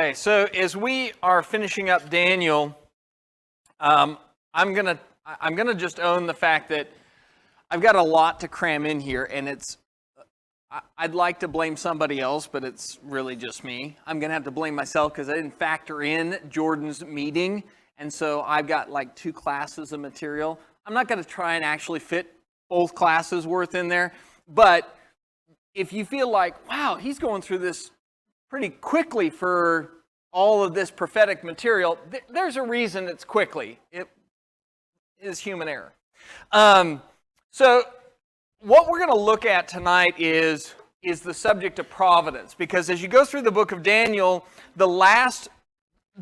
Okay, so as we are finishing up Daniel, I'm gonna just own the fact that I've got a lot to cram in here, and I'd like to blame somebody else, but it's really just me. I'm gonna have to blame myself because I didn't factor in Jordan's meeting, and so I've got like 2 classes of material. I'm not gonna try and actually fit both classes worth in there, but if you feel like, wow, he's going through this pretty quickly for all of this prophetic material, there's a reason it's quickly. It is human error. So what we're going to look at tonight is the subject of providence, because as you go through the book of Daniel, the last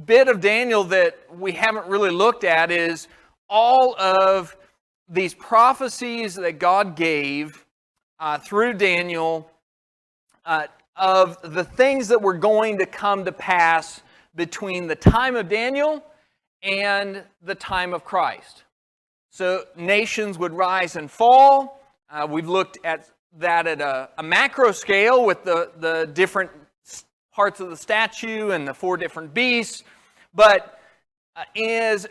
bit of Daniel that we haven't really looked at is all of these prophecies that God gave through Daniel of the things that were going to come to pass between the time of Daniel and the time of Christ. So nations would rise and fall. We've looked at that at a macro scale with the different parts of the statue and the 4 different beasts. But as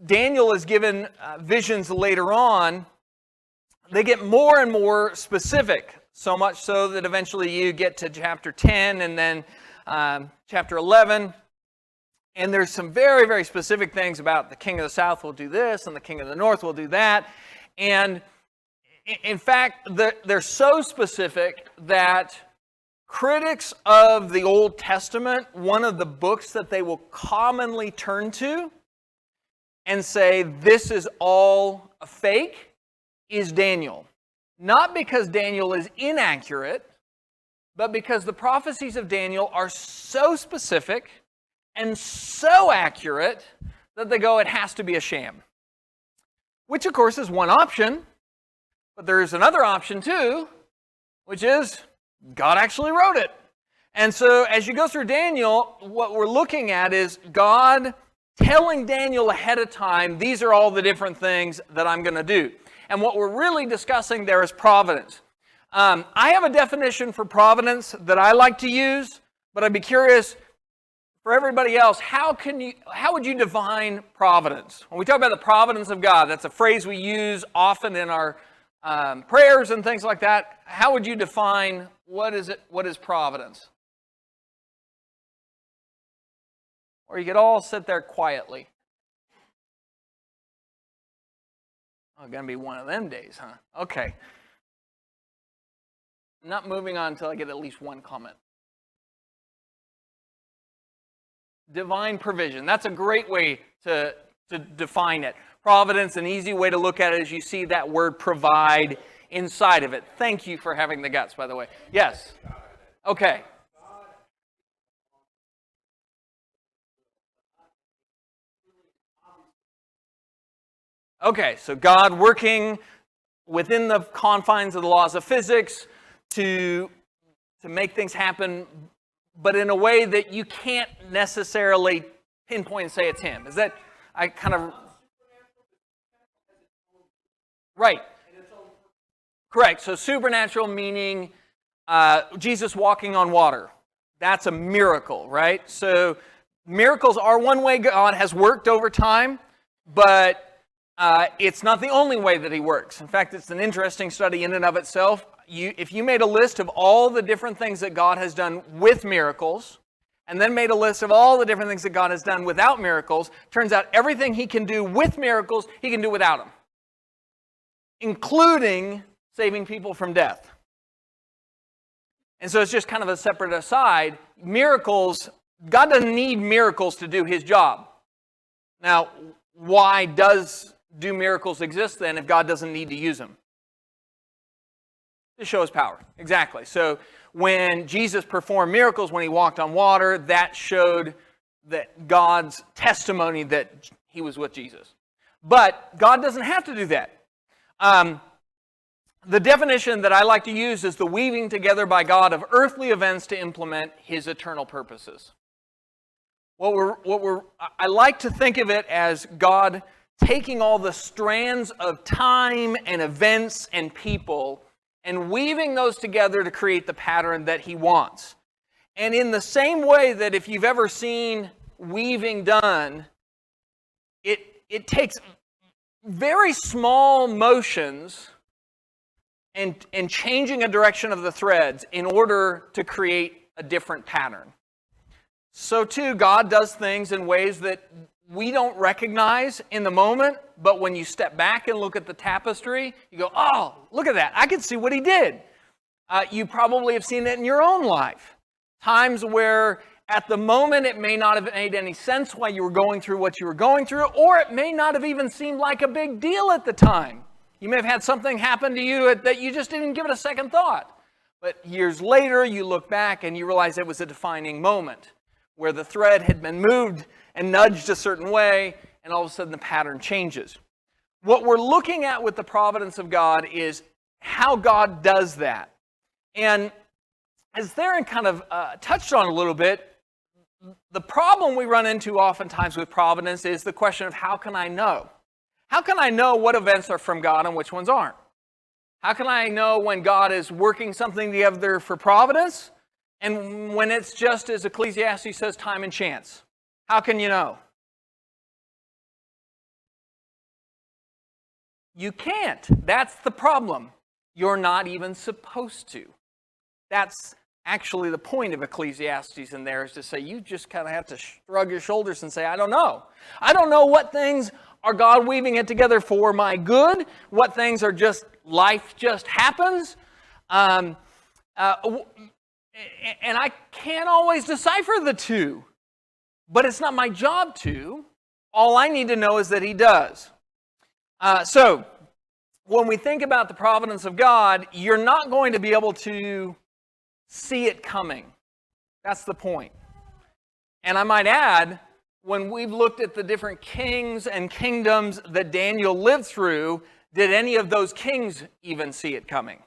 Daniel is given visions later on, they get more and more specific. So much so that eventually you get to chapter 10 and then chapter 11. And there's some very, very specific things about the king of the south will do this and the king of the north will do that. And in fact, they're so specific that critics of the Old Testament, one of the books that they will commonly turn to and say this is all a fake is Daniel. Not because Daniel is inaccurate, but because the prophecies of Daniel are so specific and so accurate that they go, it has to be a sham. Which, of course, is one option, but there's another option too, which is God actually wrote it. And so as you go through Daniel, what we're looking at is God telling Daniel ahead of time, these are all the different things that I'm going to do. And what we're really discussing there is providence. I have a definition for providence that I like to use, but I'd be curious for everybody else, how would you define providence? When we talk about the providence of God, that's a phrase we use often in our prayers and things like that. How would you define what is providence? Or you could all sit there quietly. Oh, going to be one of them days, huh? Okay. Not moving on until I get at least one comment. Divine provision. That's a great way to define it. Providence, an easy way to look at it is you see that word provide inside of it. Thank you for having the guts, by the way. Yes. Okay. Okay, so God working within the confines of the laws of physics to make things happen, but in a way that you can't necessarily pinpoint and say it's Him. Is that, I kind of... Right. Correct. So supernatural meaning Jesus walking on water. That's a miracle, right? So miracles are one way God has worked over time, but it's not the only way that He works. In fact, it's an interesting study in and of itself. If you made a list of all the different things that God has done with miracles, and then made a list of all the different things that God has done without miracles, turns out everything He can do with miracles, He can do without them, including saving people from death. And so it's just kind of a separate aside. Miracles, God doesn't need miracles to do His job. Now, why do miracles exist then if God doesn't need to use them? To show His power. Exactly. So when Jesus performed miracles, when He walked on water, that showed that God's testimony that He was with Jesus. But God doesn't have to do that. The definition that I like to use is the weaving together by God of earthly events to implement His eternal purposes. I like to think of it as God taking all the strands of time and events and people and weaving those together to create the pattern that He wants. And in the same way that if you've ever seen weaving done, it takes very small motions and changing a direction of the threads in order to create a different pattern. So too, God does things in ways that we don't recognize in the moment, but when you step back and look at the tapestry, you go, oh, look at that. I can see what he did. You probably have seen it in your own life. Times where at the moment it may not have made any sense why you were going through what you were going through, or it may not have even seemed like a big deal at the time. You may have had something happen to you that you just didn't give it a second thought. But years later, you look back and you realize it was a defining moment where the thread had been moved and nudged a certain way, and all of a sudden the pattern changes. What we're looking at with the providence of God is how God does that. And as Theron kind of touched on a little bit, the problem we run into oftentimes with providence is the question of how can I know? How can I know what events are from God and which ones aren't? How can I know when God is working something together for providence and when it's just, as Ecclesiastes says, time and chance? How can you know? You can't. That's the problem. You're not even supposed to. That's actually the point of Ecclesiastes in there, is to say you just kind of have to shrug your shoulders and say, I don't know. I don't know what things are God weaving it together for my good, what things are just life just happens. And I can't always decipher the two. But it's not my job to. All I need to know is that he does. So, when we think about the providence of God, you're not going to be able to see it coming. That's the point. And I might add, when we've looked at the different kings and kingdoms that Daniel lived through, did any of those kings even see it coming?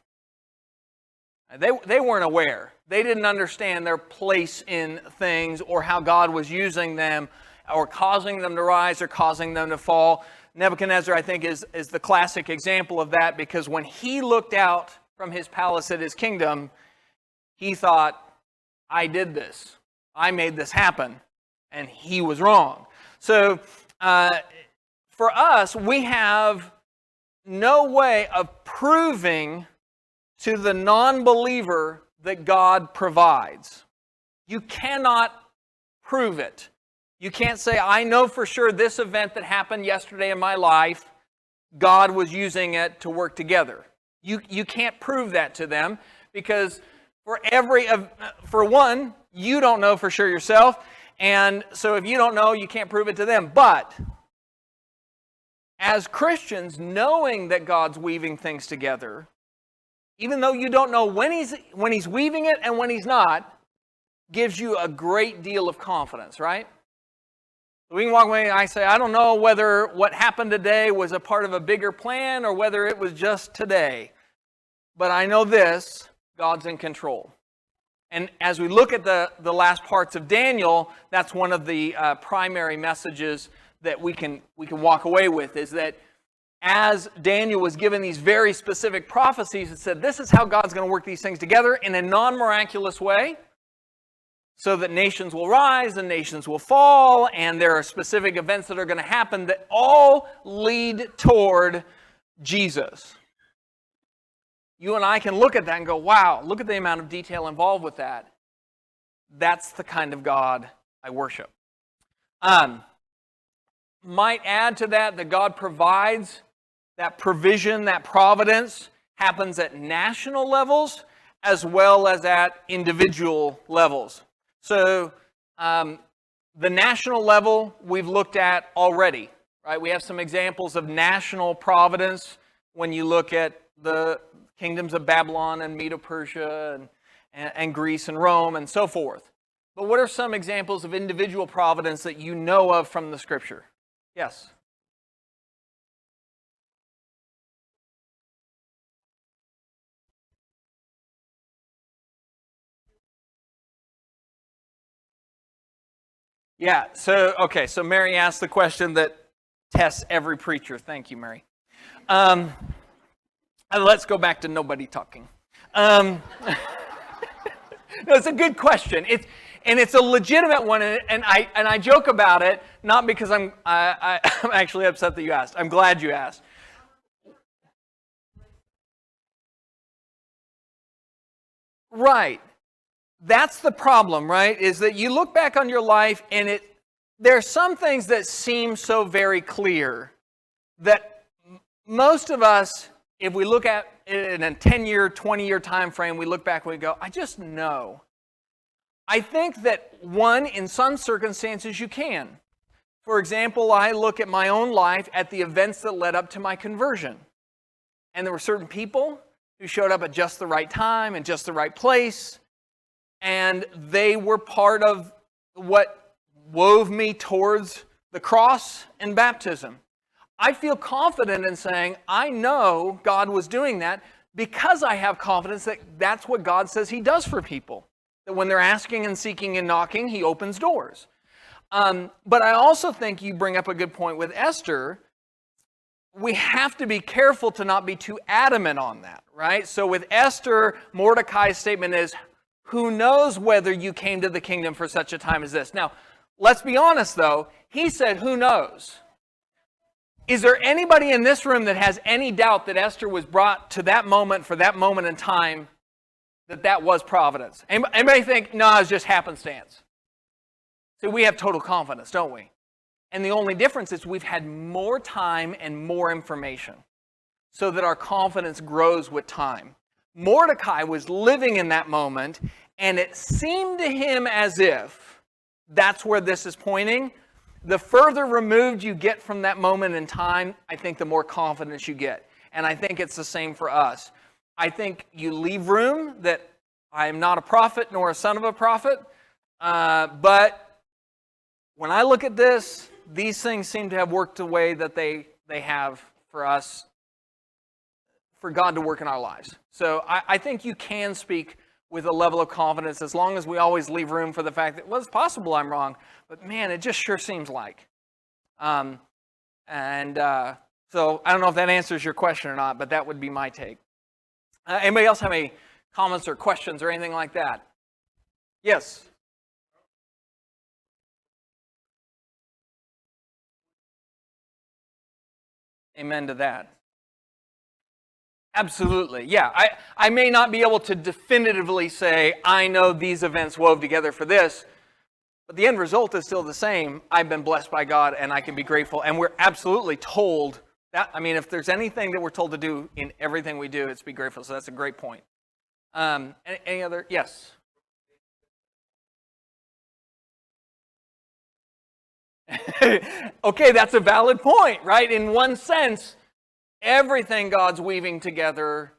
They weren't aware. They didn't understand their place in things or how God was using them or causing them to rise or causing them to fall. Nebuchadnezzar, I think, is the classic example of that, because when he looked out from his palace at his kingdom, he thought, I did this. I made this happen. And he was wrong. So for us, we have no way of proving to the non-believer that God provides. You cannot prove it. You can't say, I know for sure this event that happened yesterday in my life, God was using it to work together. You can't prove that to them, because for one, you don't know for sure yourself, and so if you don't know, you can't prove it to them. But as Christians, knowing that God's weaving things together, even though you don't know when he's weaving it and when he's not, gives you a great deal of confidence, right? We can walk away and I say, I don't know whether what happened today was a part of a bigger plan or whether it was just today. But I know this, God's in control. And as we look at the last parts of Daniel, that's one of the primary messages that we can walk away with, is that as Daniel was given these very specific prophecies, it said, this is how God's going to work these things together in a non-miraculous way, so that nations will rise and nations will fall, and there are specific events that are going to happen that all lead toward Jesus. You and I can look at that and go, wow, look at the amount of detail involved with that. That's the kind of God I worship. Might add to that God provides that provision, that providence happens at national levels as well as at individual levels. So the national level we've looked at already, right? We have some examples of national providence when you look at the kingdoms of Babylon and Medo-Persia and Greece and Rome and so forth. But what are some examples of individual providence that you know of from the Scripture? Yes? Yeah, so Mary asked the question that tests every preacher. Thank you, Mary. And let's go back to nobody talking. No, it's a good question. It's a legitimate one, and I joke about it not because I'm actually upset that you asked. I'm glad you asked. Right. That's the problem, right? Is that you look back on your life and there are some things that seem so very clear that most of us, if we look at it in a 10-year, 20-year time frame, we look back and we go, I just know. I think that one, in some circumstances, you can. For example, I look at my own life at the events that led up to my conversion. And there were certain people who showed up at just the right time and just the right place. And they were part of what wove me towards the cross and baptism. I feel confident in saying, I know God was doing that because I have confidence that that's what God says He does for people. That when they're asking and seeking and knocking, He opens doors. But I also think you bring up a good point with Esther. We have to be careful to not be too adamant on that, right? So with Esther, Mordecai's statement is, who knows whether you came to the kingdom for such a time as this? Now, let's be honest though, he said, who knows? Is there anybody in this room that has any doubt that Esther was brought to that moment for that moment in time, that was providence? Anybody think, no, it's just happenstance? So we have total confidence, don't we? And the only difference is we've had more time and more information so that our confidence grows with time. Mordecai was living in that moment, and it seemed to him as if that's where this is pointing. The further removed you get from that moment in time, I think the more confidence you get. And I think it's the same for us. I think you leave room that I am not a prophet nor a son of a prophet, but when I look at this, these things seem to have worked the way that they have for us, for God to work in our lives. So I think you can speak with a level of confidence as long as we always leave room for the fact that, well, it's possible I'm wrong, but man, it just sure seems like. So I don't know if that answers your question or not, but that would be my take. Anybody else have any comments or questions or anything like that? Yes? Amen to that. Absolutely, yeah. I may not be able to definitively say, I know these events wove together for this, but the end result is still the same. I've been blessed by God, and I can be grateful. And we're absolutely told that, if there's anything that we're told to do in everything we do, it's be grateful. So that's a great point. Any other? Yes? Okay, that's a valid point, right? In one sense, everything God's weaving together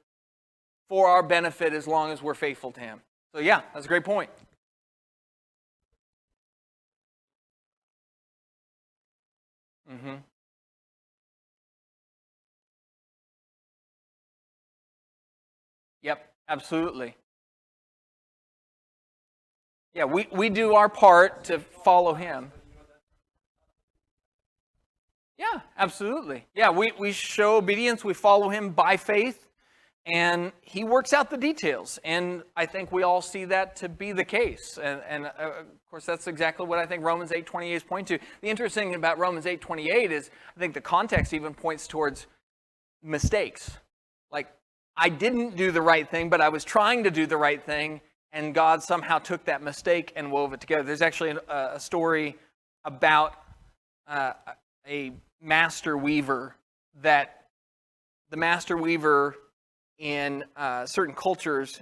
for our benefit as long as we're faithful to Him. So yeah, that's a great point. Mm-hmm. Yep, absolutely. Yeah, we do our part to follow Him. Yeah, absolutely. Yeah, we show obedience, we follow Him by faith, and He works out the details. And I think we all see that to be the case. And of course, that's exactly what I think Romans 8:28 is pointing to. The interesting thing about Romans 8:28 is I think the context even points towards mistakes. Like, I didn't do the right thing, but I was trying to do the right thing, and God somehow took that mistake and wove it together. There's actually a story about a master weaver, that the master weaver in certain cultures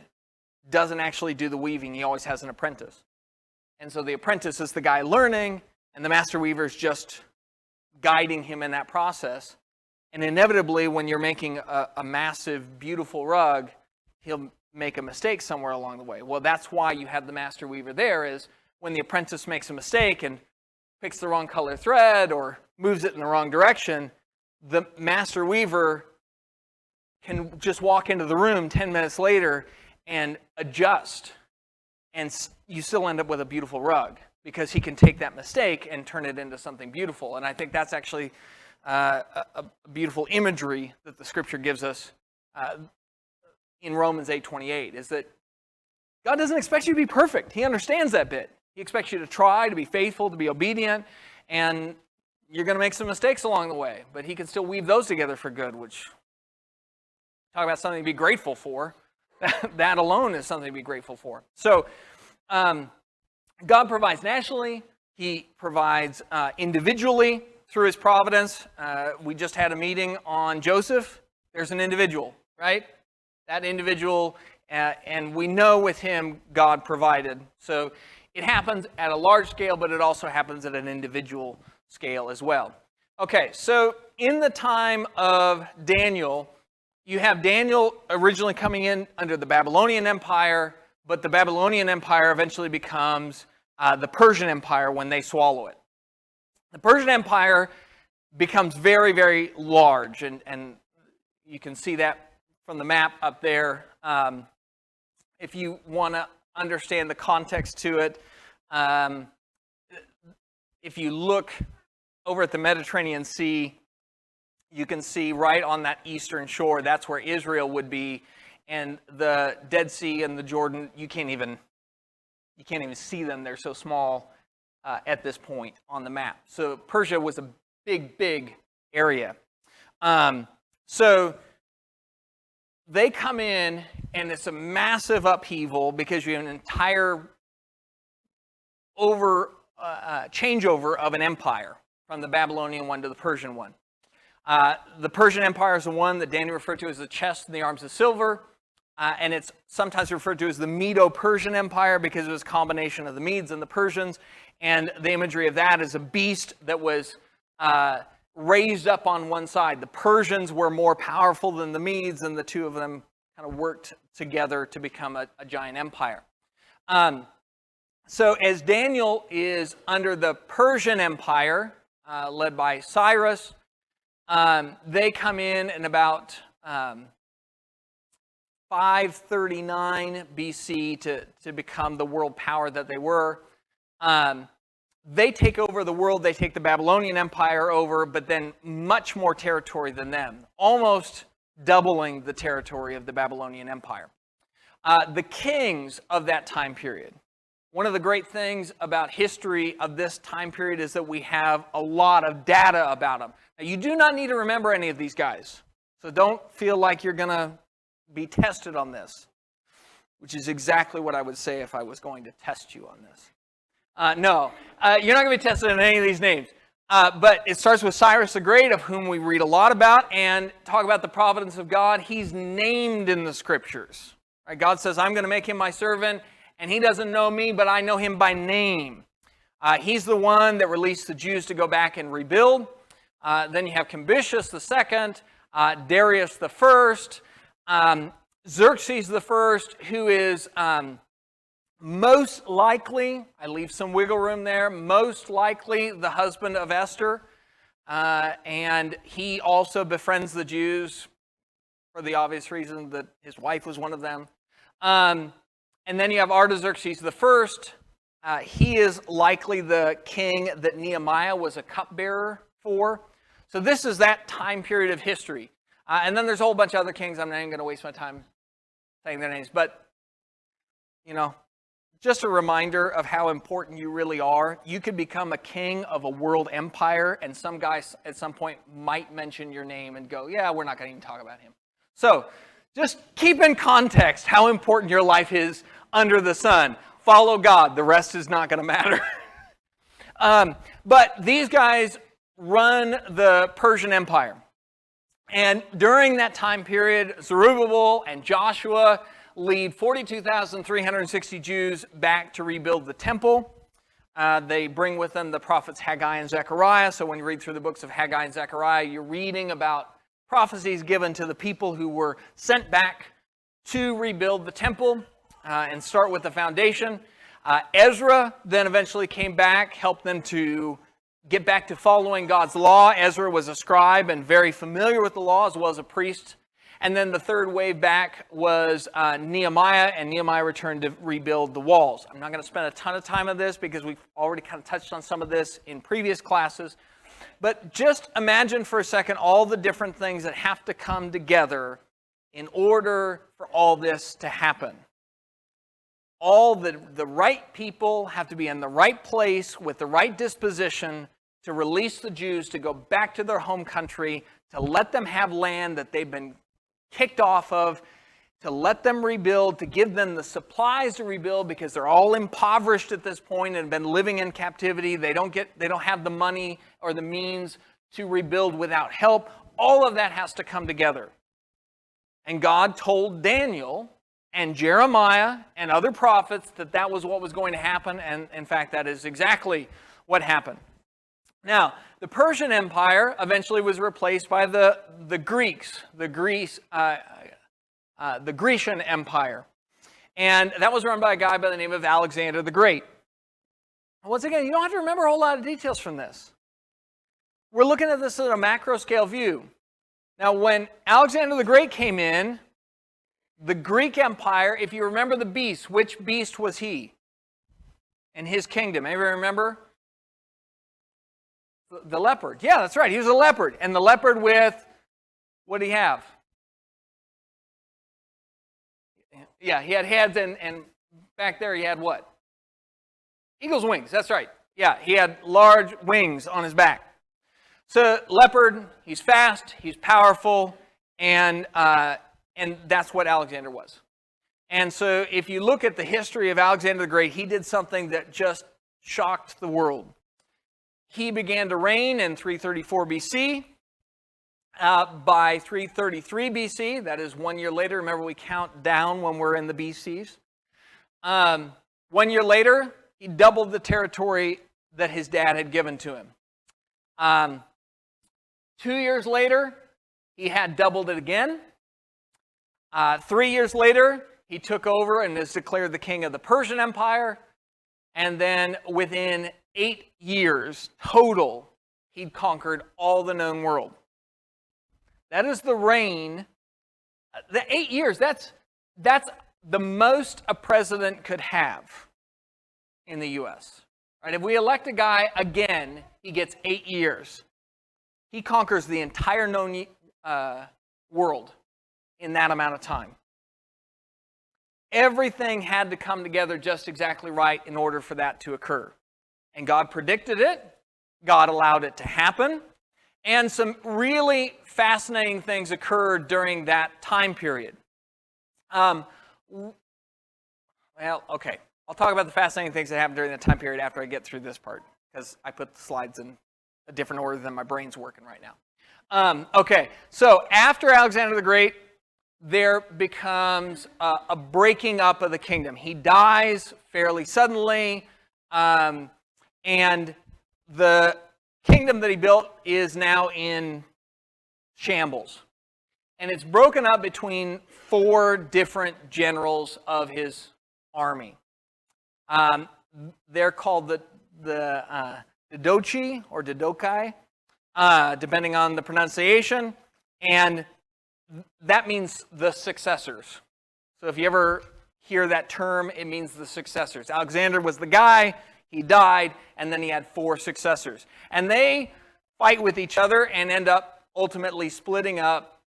doesn't actually do the weaving. He always has an apprentice. And so the apprentice is the guy learning, and the master weaver is just guiding him in that process. And inevitably, when you're making a massive, beautiful rug, he'll make a mistake somewhere along the way. Well, that's why you have the master weaver there, is when the apprentice makes a mistake and picks the wrong color thread or moves it in the wrong direction, the master weaver can just walk into the room 10 minutes later and adjust, and you still end up with a beautiful rug because he can take that mistake and turn it into something beautiful. And I think that's actually a beautiful imagery that the Scripture gives us in Romans 8:28, is that God doesn't expect you to be perfect. He understands that bit. He expects you to try, to be faithful, to be obedient, and you're going to make some mistakes along the way, but he can still weave those together for good, which, talk about something to be grateful for. That alone is something to be grateful for. So, God provides nationally. He provides individually through his providence. We just had a meeting on Joseph. There's an individual, right? That individual, and we know with him, God provided. So it happens at a large scale, but it also happens at an individual scale as well. Okay, so in the time of Daniel, you have Daniel originally coming in under the Babylonian Empire, but the Babylonian Empire eventually becomes the Persian Empire when they swallow it. The Persian Empire becomes very, very large, and you can see that from the map up there. If you want to understand the context to it, if you look over at the Mediterranean Sea, you can see right on that eastern shore, that's where Israel would be, and the Dead Sea and the Jordan, you can't even see them. They're so small at this point on the map. So Persia was a big, big area. So they come in, and it's a massive upheaval because you have an entire changeover of an empire from the Babylonian one to the Persian one. The Persian Empire is the one that Daniel referred to as the chest and the arms of silver, and it's sometimes referred to as the Medo-Persian Empire because it was a combination of the Medes and the Persians, and the imagery of that is a beast that was raised up on one side. The Persians were more powerful than the Medes, and the two of them kind of worked together to become a giant empire. So as Daniel is under the Persian Empire, led by Cyrus, they come in about 539 BC to become the world power that they were. They take over the world, they take the Babylonian Empire over, but then much more territory than them, almost doubling the territory of the Babylonian Empire. The kings of that time period. One of the great things about history of this time period is that we have a lot of data about them. Now, you do not need to remember any of these guys, so don't feel like you're going to be tested on this, which is exactly what I would say if I was going to test you on this. No, you're not going to be tested on any of these names. But it starts with Cyrus the Great, of whom we read a lot about, and talk about the providence of God. He's named in the scriptures. Right? God says, I'm going to make him my servant, and he doesn't know me, but I know him by name. He's the one that released the Jews to go back and rebuild. Then you have Cambyses II, Darius I, Xerxes I, who is most likely, I leave some wiggle room there, most likely the husband of Esther. And he also befriends the Jews for the obvious reason that his wife was one of them. And then you have Artaxerxes I. He is likely the king that Nehemiah was a cupbearer for. So this is that time period of history. And then there's a whole bunch of other kings. I'm not even going to waste my time saying their names. But, just a reminder of how important you really are. You could become a king of a world empire, and some guys at some point might mention your name and go, yeah, we're not going to even talk about him. So just keep in context how important your life is under the sun. Follow God. The rest is not going to matter. But these guys run the Persian Empire. And during that time period, Zerubbabel and Joshua lead 42,360 Jews back to rebuild the temple. They bring with them the prophets Haggai and Zechariah. So when you read through the books of Haggai and Zechariah, you're reading about prophecies given to the people who were sent back to rebuild the temple and start with the foundation. Ezra then eventually came back, helped them to get back to following God's law. Ezra was a scribe and very familiar with the law as well as a priest. And then the third wave back was Nehemiah, and Nehemiah returned to rebuild the walls. I'm not going to spend a ton of time on this because we've already kind of touched on some of this in previous classes. But just imagine for a second all the different things that have to come together in order for all this to happen. all the right people have to be in the right place with the right disposition to release the Jews to go back to their home country, to let them have land that they've been kicked off of, to let them rebuild, to give them the supplies to rebuild because they're all impoverished at this point and have been living in captivity. They don't have the money or the means to rebuild without help. All of that has to come together. And God told Daniel and Jeremiah and other prophets that that was what was going to happen, and in fact, that is exactly what happened. Now, the Persian Empire eventually was replaced by the Greeks, the Grecian Empire, and that was run by a guy by the name of Alexander the Great. Once again, you don't have to remember a whole lot of details from this. We're looking at this at a macro scale view. Now, when Alexander the Great came in, the Greek Empire, if you remember the beast, which beast was he in his kingdom? Anybody remember? The leopard. Yeah, that's right. He was a leopard. And the leopard with, what did he have? Yeah, he had heads, and back there he had what? Eagle's wings. That's right. Yeah, he had large wings on his back. So leopard, he's fast, he's powerful, and that's what Alexander was. And so if you look at the history of Alexander the Great, he did something that just shocked the world. He began to reign in 334 BC. By 333 BC, that is 1 year later, remember we count down when we're in the BCs. 1 year later, he doubled the territory that his dad had given to him. 2 years later, he had doubled it again. 3 years later, he took over and is declared the king of the Persian Empire. And then within 8 years total, he'd conquered all the known world. That is the reign. The 8 years, that's the most a president could have in the U.S. Right? If we elect a guy again, he gets 8 years. He conquers the entire known world in that amount of time. Everything had to come together just exactly right in order for that to occur. And God predicted it. God allowed it to happen. And some really fascinating things occurred during that time period. Well, okay. I'll talk about the fascinating things that happened during that time period after I get through this part, because I put the slides in a different order than my brain's working right now. Okay, so after Alexander the Great, there becomes a breaking up of the kingdom. He dies fairly suddenly, and the kingdom that he built is now in shambles. And it's broken up between 4 different generals of his army. They're called the Didochi or Didokai, depending on the pronunciation. And that means the successors. So if you ever hear that term, it means the successors. Alexander was the guy. He died, and then he had 4 successors. And they fight with each other and end up ultimately splitting up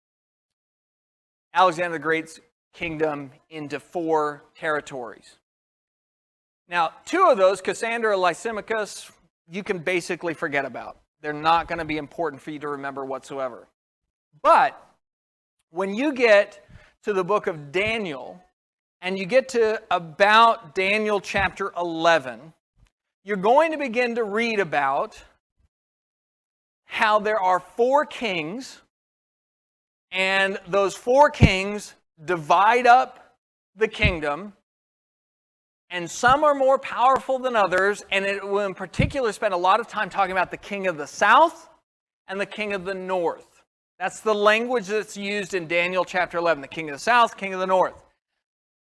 Alexander the Great's kingdom into 4 territories. Now, 2 of those, Cassander and Lysimachus, you can basically forget about. They're not going to be important for you to remember whatsoever. But when you get to the book of Daniel, and you get to about Daniel chapter 11, you're going to begin to read about how there are 4 kings, and those 4 kings divide up the kingdom, and some are more powerful than others, and it will in particular spend a lot of time talking about the king of the south and the king of the north. That's the language that's used in Daniel chapter 11, the king of the south, king of the north.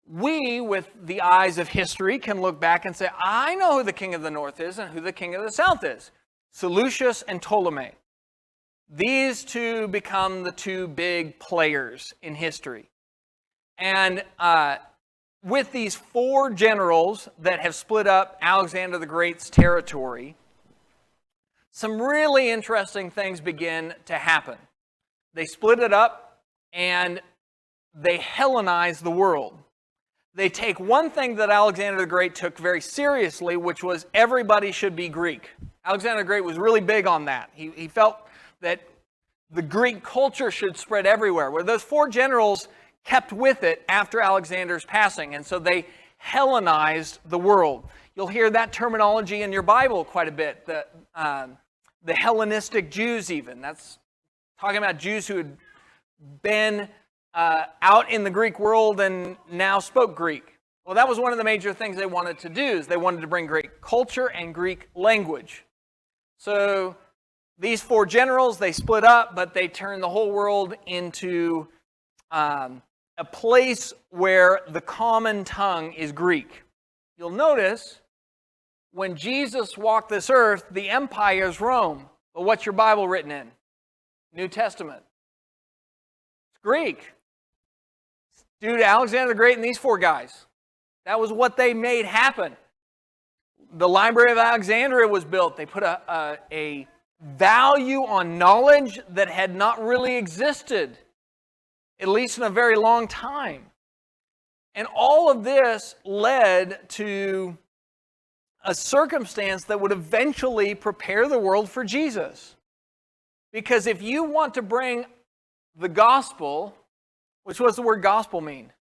We, with the eyes of history, can look back and say, I know who the king of the north is and who the king of the south is. Seleucus and Ptolemy. These 2 become the 2 big players in history. And with these 4 generals that have split up Alexander the Great's territory, some really interesting things begin to happen. They split it up and they Hellenize the world. they take one thing that Alexander the Great took very seriously, which was everybody should be Greek. Alexander the Great was really big on that. He felt that the Greek culture should spread everywhere. Where those four generals kept with it after Alexander's passing, and so they Hellenized the world. You'll hear that terminology in your Bible quite a bit. The Hellenistic Jews, even. That's talking about Jews who had been out in the Greek world and now spoke Greek. Well, that was one of the major things they wanted to do, is they wanted to bring Greek culture and Greek language. So these four generals, they split up, but they turned the whole world into a place where the common tongue is Greek. You'll notice when Jesus walked this earth, the empire is Rome. But what's your Bible written in? New Testament. It's Greek. It's due to Alexander the Great and these four guys. That was what they made happen. The Library of Alexandria was built. They put a value on knowledge that had not really existed, at least in a very long time. And all of this led to a circumstance that would eventually prepare the world for Jesus. Because if you want to bring the gospel, which was the word gospel mean?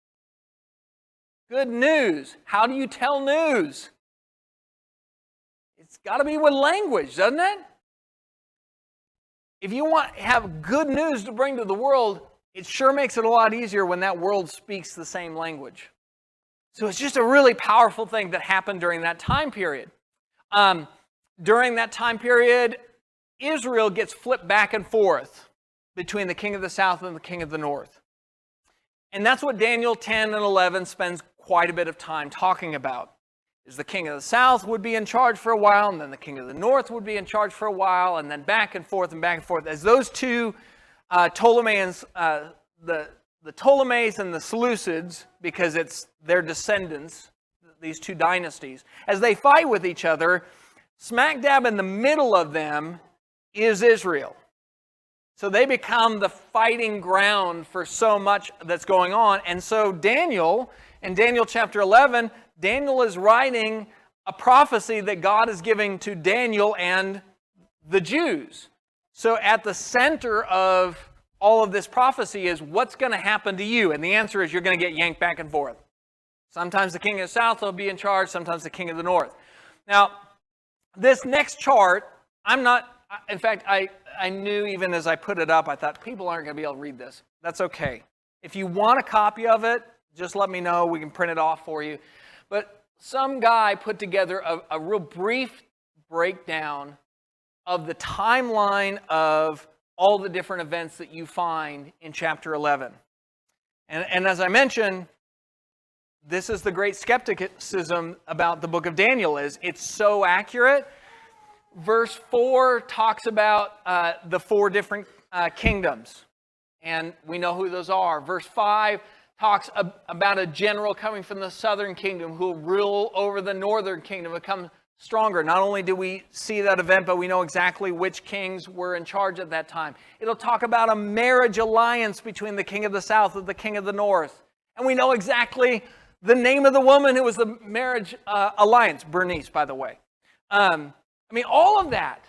Good news. How do you tell news? It's got to be with language, doesn't it? If you want to have good news to bring to the world, it sure makes it a lot easier when that world speaks the same language. So it's just a really powerful thing that happened during that time period. During that time period, Israel gets flipped back and forth between the king of the south and the king of the north. And that's what Daniel 10 and 11 spends quite a bit of time talking about. Is the king of the south would be in charge for a while, and then the king of the north would be in charge for a while, and then back and forth and back and forth. As those two Ptolemies, the Ptolemies and the Seleucids, because it's their descendants, these two dynasties, as they fight with each other, smack dab in the middle of them is Israel. So they become the fighting ground for so much that's going on. And so Daniel, in Daniel chapter 11, Daniel is writing a prophecy that God is giving to Daniel and the Jews. So at the center of all of this prophecy is what's going to happen to you. And the answer is you're going to get yanked back and forth. Sometimes the king of the south will be in charge, sometimes the king of the north. Now, this next chart, in fact, I knew even as I put it up, I thought people aren't going to be able to read this. That's okay. If you want a copy of it, just let me know. We can print it off for you. But some guy put together a real brief breakdown of the timeline of all the different events that you find in chapter 11. And as I mentioned, this is the great skepticism about the book of Daniel, is it's so accurate. Verse 4 talks about the four different kingdoms, and we know who those are. Verse 5 talks about a general coming from the southern kingdom who will rule over the northern kingdom, become stronger. Not only do we see that event, but we know exactly which kings were in charge at that time. It'll talk about a marriage alliance between the king of the south and the king of the north. And we know exactly the name of the woman who was the marriage alliance. Bernice, by the way. All of that.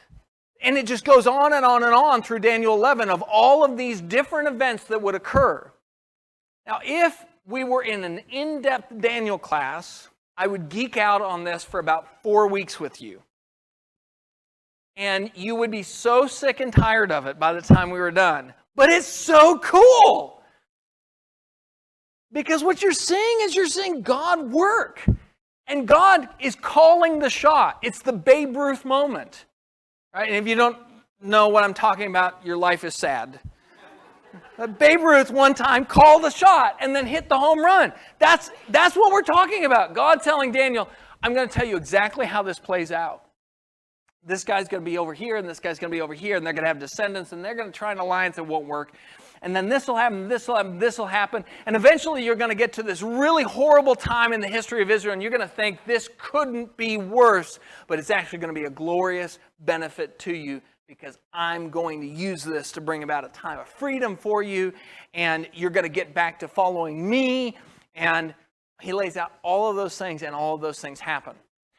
And it just goes on and on and on through Daniel 11 of all of these different events that would occur. Now, if we were in an in-depth Daniel class, I would geek out on this for about 4 weeks with you. And you would be so sick and tired of it by the time we were done. But it's so cool! Because what you're seeing is you're seeing God work. And God is calling the shot. It's the Babe Ruth moment. Right? And if you don't know what I'm talking about, your life is sad. But Babe Ruth one time called the shot and then hit the home run. That's what we're talking about. God telling Daniel, I'm going to tell you exactly how this plays out. This guy's going to be over here, and this guy's going to be over here, and they're going to have descendants, and they're going to try an alliance that won't work. And then this will happen, this will happen, this will happen. And eventually you're going to get to this really horrible time in the history of Israel, and you're going to think this couldn't be worse, but it's actually going to be a glorious benefit to you because I'm going to use this to bring about a time of freedom for you, and you're going to get back to following me, and he lays out all of those things, and all of those things happen.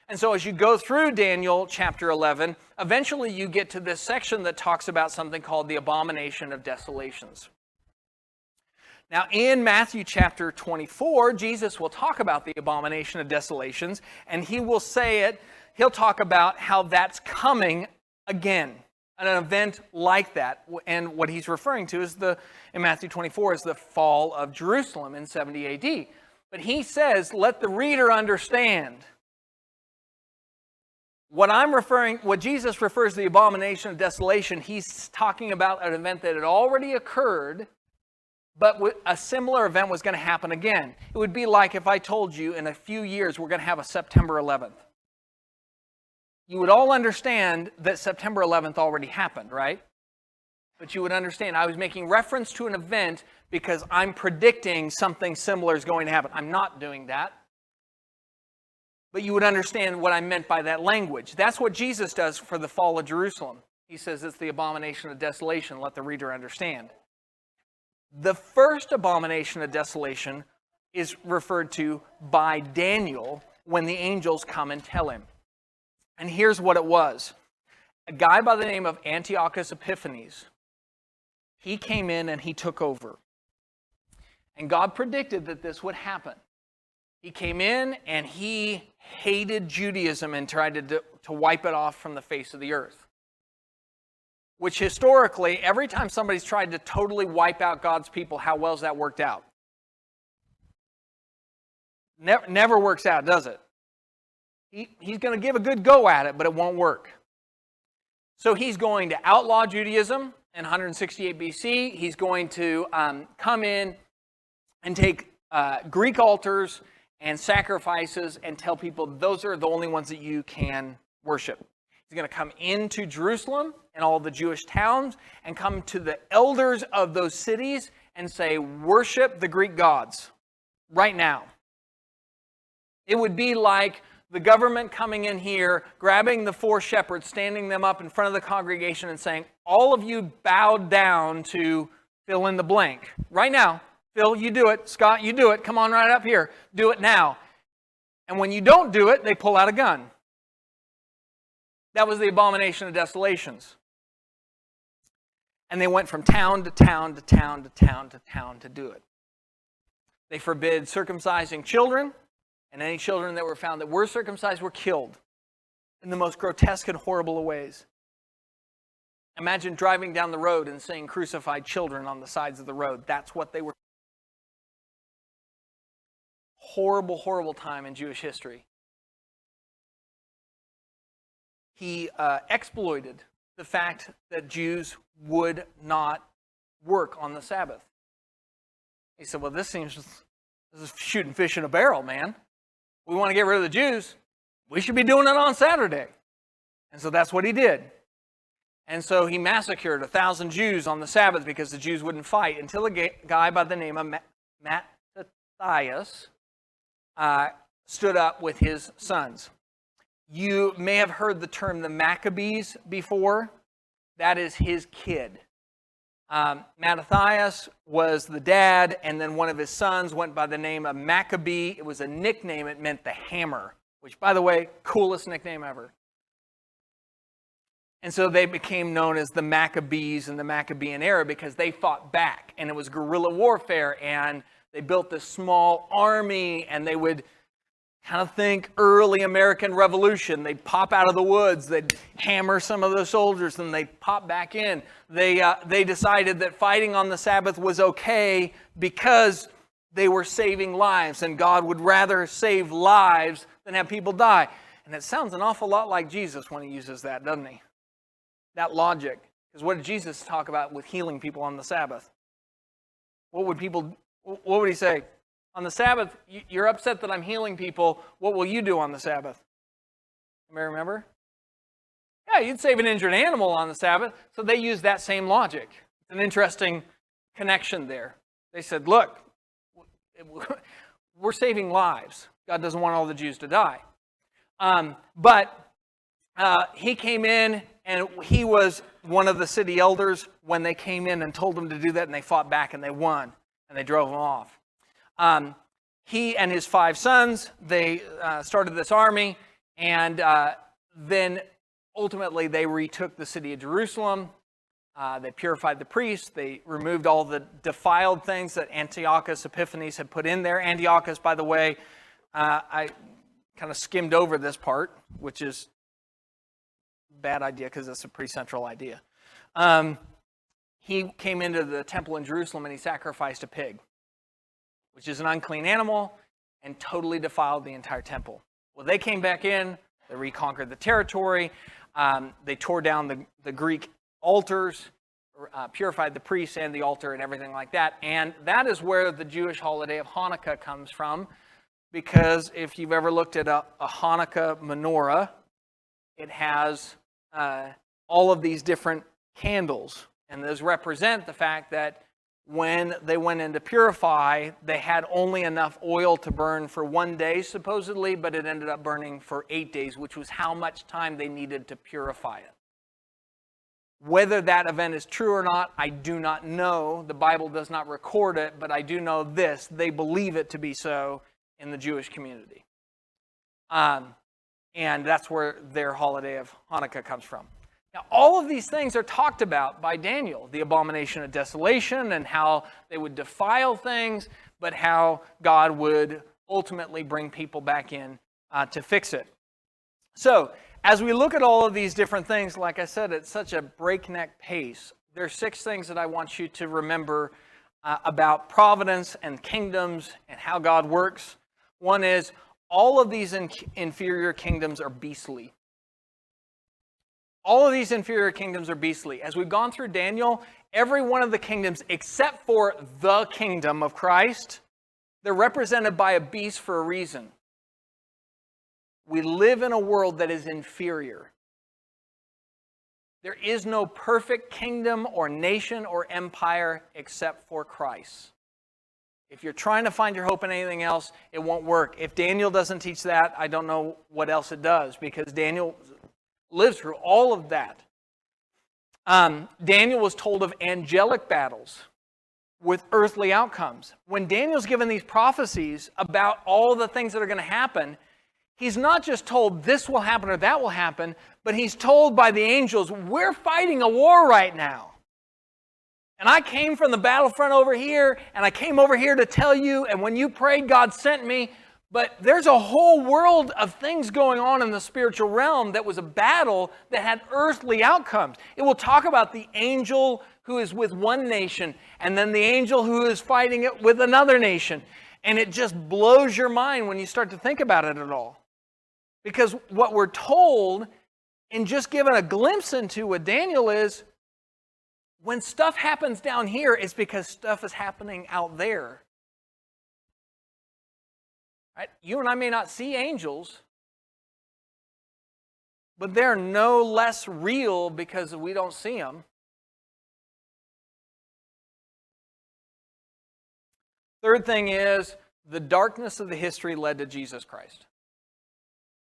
And so as you go through Daniel chapter 11, eventually you get to this section that talks about something called the abomination of desolations. Now, in Matthew chapter 24, Jesus will talk about the abomination of desolations, and he will say it, he'll talk about how that's coming again, an event like that. And what he's referring to is in Matthew 24 is the fall of Jerusalem in 70 AD. But he says, let the reader understand. What Jesus refers to the abomination of desolation, he's talking about an event that had already occurred, but a similar event was going to happen again. It would be like if I told you in a few years we're going to have a September 11th. You would all understand that September 11th already happened, right? But you would understand I was making reference to an event because I'm predicting something similar is going to happen. I'm not doing that. But you would understand what I meant by that language. That's what Jesus does for the fall of Jerusalem. He says it's the abomination of desolation. Let the reader understand. The first abomination of desolation is referred to by Daniel when the angels come and tell him. And here's what it was. A guy by the name of Antiochus Epiphanes, he came in and he took over. And God predicted that this would happen. He came in and he hated Judaism and tried to wipe it off from the face of the earth. Which historically, every time somebody's tried to totally wipe out God's people, how well has that worked out? Never works out, does it? He's going to give a good go at it, but it won't work. So he's going to outlaw Judaism in 168 BC. He's going to come in and take Greek altars and sacrifices and tell people those are the only ones that you can worship. He's going to come into Jerusalem and all the Jewish towns and come to the elders of those cities and say, worship the Greek gods right now. It would be like the government coming in here, grabbing the 4 shepherds, standing them up in front of the congregation and saying, all of you bowed down to fill in the blank. Right now. Phil, you do it. Scott, you do it. Come on right up here. Do it now. And when you don't do it, they pull out a gun. That was the abomination of desolations. And they went from town to town to town to town to town to do it. They forbid circumcising children, and any children that were found that were circumcised were killed in the most grotesque and horrible of ways. Imagine driving down the road and seeing crucified children on the sides of the road. That's what they were. Horrible, horrible time in Jewish history. He exploited the fact that Jews would not work on the Sabbath. He said, well, this is shooting fish in a barrel, man. We want to get rid of the Jews. We should be doing it on Saturday. And so that's what he did. And so he massacred 1,000 Jews on the Sabbath because the Jews wouldn't fight until a guy by the name of Mattathias stood up with his sons. You may have heard the term the Maccabees before. That is his kid. Mattathias was the dad, and then one of his sons went by the name of Maccabee. It was a nickname. It meant the hammer, which, by the way, coolest nickname ever. And so they became known as the Maccabees in the Maccabean era because they fought back, and it was guerrilla warfare, and they built this small army, and they would kind of think early American Revolution. They'd pop out of the woods, they'd hammer some of the soldiers, and they'd pop back in. They decided that fighting on the Sabbath was okay because they were saving lives, and God would rather save lives than have people die. And it sounds an awful lot like Jesus when he uses that, doesn't he? That logic. Because what did Jesus talk about with healing people on the Sabbath? What would he say? On the Sabbath, you're upset that I'm healing people. What will you do on the Sabbath? Anybody remember? Yeah, you'd save an injured animal on the Sabbath. So they used that same logic. It's an interesting connection there. They said, look, we're saving lives. God doesn't want all the Jews to die. But he came in, and he was one of the city elders when they came in and told him to do that, and they fought back, and they won, and they drove him off. he and his 5 sons, they started this army, and then ultimately they retook the city of Jerusalem. They purified the priests. They removed all the defiled things that Antiochus Epiphanes had put in there. Antiochus, by the way, I kind of skimmed over this part, which is a bad idea because it's a pretty central idea. He came into the temple in Jerusalem and he sacrificed a pig, which is an unclean animal, and totally defiled the entire temple. Well, they came back in. They reconquered the territory. They tore down the Greek altars, purified the priests and the altar and everything like that. And that is where the Jewish holiday of Hanukkah comes from, because if you've ever looked at a Hanukkah menorah, it has all of these different candles. And those represent the fact that when they went in to purify, they had only enough oil to burn for 1 day, supposedly, but it ended up burning for 8 days, which was how much time they needed to purify it. Whether that event is true or not, I do not know. The Bible does not record it, but I do know this. They believe it to be so in the Jewish community. And that's where their holiday of Hanukkah comes from. Now, all of these things are talked about by Daniel. The abomination of desolation and how they would defile things, but how God would ultimately bring people back in to fix it. So, as we look at all of these different things, like I said, it's such a breakneck pace. There are 6 things that I want you to remember about providence and kingdoms and how God works. One is, all of these inferior kingdoms are beastly. All of these inferior kingdoms are beastly. As we've gone through Daniel, every one of the kingdoms, except for the kingdom of Christ, they're represented by a beast for a reason. We live in a world that is inferior. There is no perfect kingdom or nation or empire except for Christ. If you're trying to find your hope in anything else, it won't work. If Daniel doesn't teach that, I don't know what else it does, because Daniel lived through all of that. Daniel was told of angelic battles with earthly outcomes. When Daniel's given these prophecies about all the things that are going to happen, he's not just told this will happen or that will happen, but he's told by the angels, we're fighting a war right now. And I came from the battlefront over here, and I came over here to tell you, and when you prayed, God sent me. But there's a whole world of things going on in the spiritual realm that was a battle that had earthly outcomes. It will talk about the angel who is with one nation, and then the angel who is fighting it with another nation. And it just blows your mind when you start to think about it at all. Because what we're told, and just given a glimpse into what Daniel is, when stuff happens down here, it's because stuff is happening out there. Right? You and I may not see angels, but they're no less real because we don't see them. Third thing is, the darkness of the history led to Jesus Christ.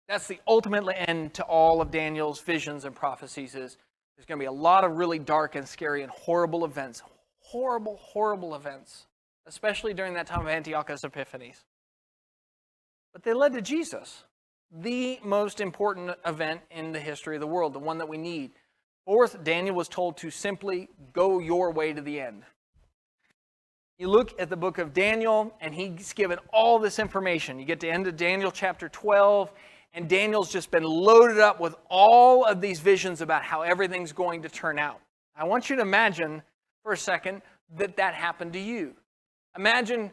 That's the ultimate end to all of Daniel's visions and prophecies. Is there's going to be a lot of really dark and scary and horrible events. Horrible, horrible events. Especially during that time of Antiochus Epiphanes. But they led to Jesus. The most important event in the history of the world. The one that we need. Fourth, Daniel was told to simply go your way to the end. You look at the book of Daniel, and he's given all this information. You get to the end of Daniel chapter 12, and Daniel's just been loaded up with all of these visions about how everything's going to turn out. I want you to imagine for a second that that happened to you. Imagine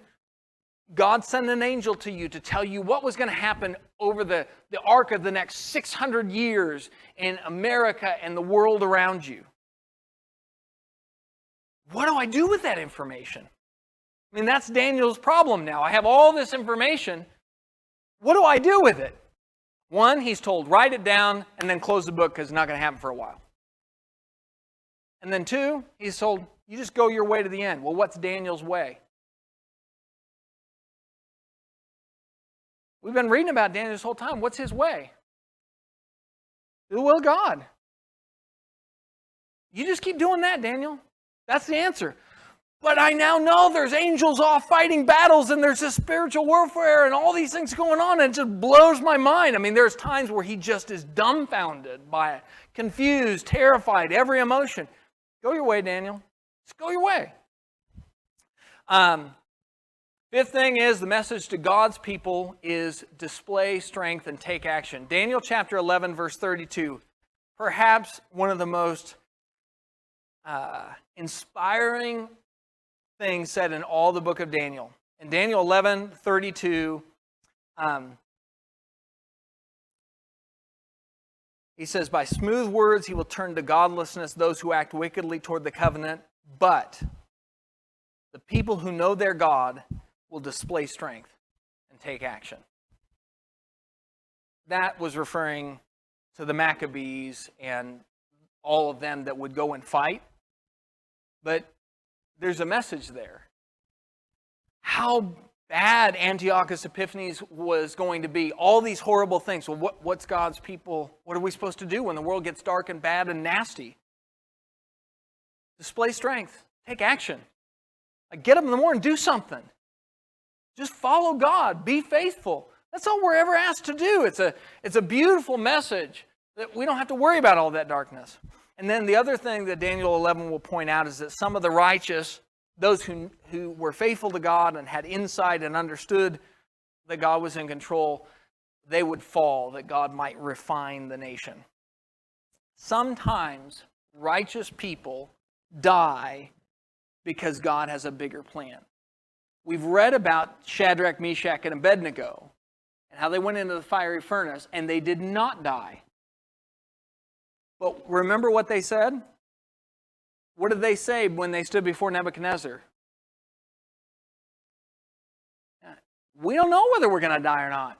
God sent an angel to you to tell you what was going to happen over the arc of the next 600 years in America and the world around you. What do I do with that information? I mean, that's Daniel's problem now. I have all this information. What do I do with it? One, he's told, write it down and then close the book because it's not going to happen for a while. And then two, he's told, you just go your way to the end. Well, what's Daniel's way? We've been reading about Daniel this whole time. What's his way? The will of God. You just keep doing that, Daniel. That's the answer. But I now know there's angels off fighting battles and there's this spiritual warfare and all these things going on, and it just blows my mind. I mean, there's times where he just is dumbfounded by it, confused, terrified, every emotion. Go your way, Daniel. Just go your way. Fifth thing is the message to God's people is display strength and take action. Daniel chapter 11, verse 32. Perhaps one of the most inspiring things said in all the book of Daniel. In Daniel 11:32, he says, by smooth words he will turn to godlessness those who act wickedly toward the covenant, but the people who know their God will display strength and take action. That was referring to the Maccabees and all of them that would go and fight. But there's a message there. How bad Antiochus Epiphanes was going to be. All these horrible things. Well, what's God's people? What are we supposed to do when the world gets dark and bad and nasty? Display strength. Take action. Like, get up in the morning, do something. Just follow God. Be faithful. That's all we're ever asked to do. It's a beautiful message that we don't have to worry about all that darkness. And then the other thing that Daniel 11 will point out is that some of the righteous, those who were faithful to God and had insight and understood that God was in control, they would fall, that God might refine the nation. Sometimes righteous people die because God has a bigger plan. We've read about Shadrach, Meshach, and Abednego and how they went into the fiery furnace and they did not die. But remember what they said? What did they say when they stood before Nebuchadnezzar? We don't know whether we're going to die or not.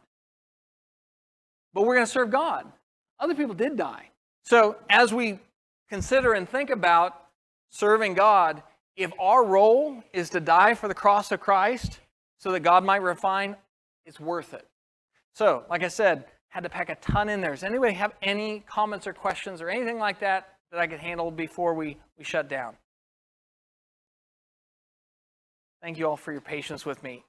But we're going to serve God. Other people did die. So as we consider and think about serving God, if our role is to die for the cross of Christ so that God might refine, it's worth it. So, like I said, had to pack a ton in there. Does anybody have any comments or questions or anything like that I could handle before we shut down? Thank you all for your patience with me.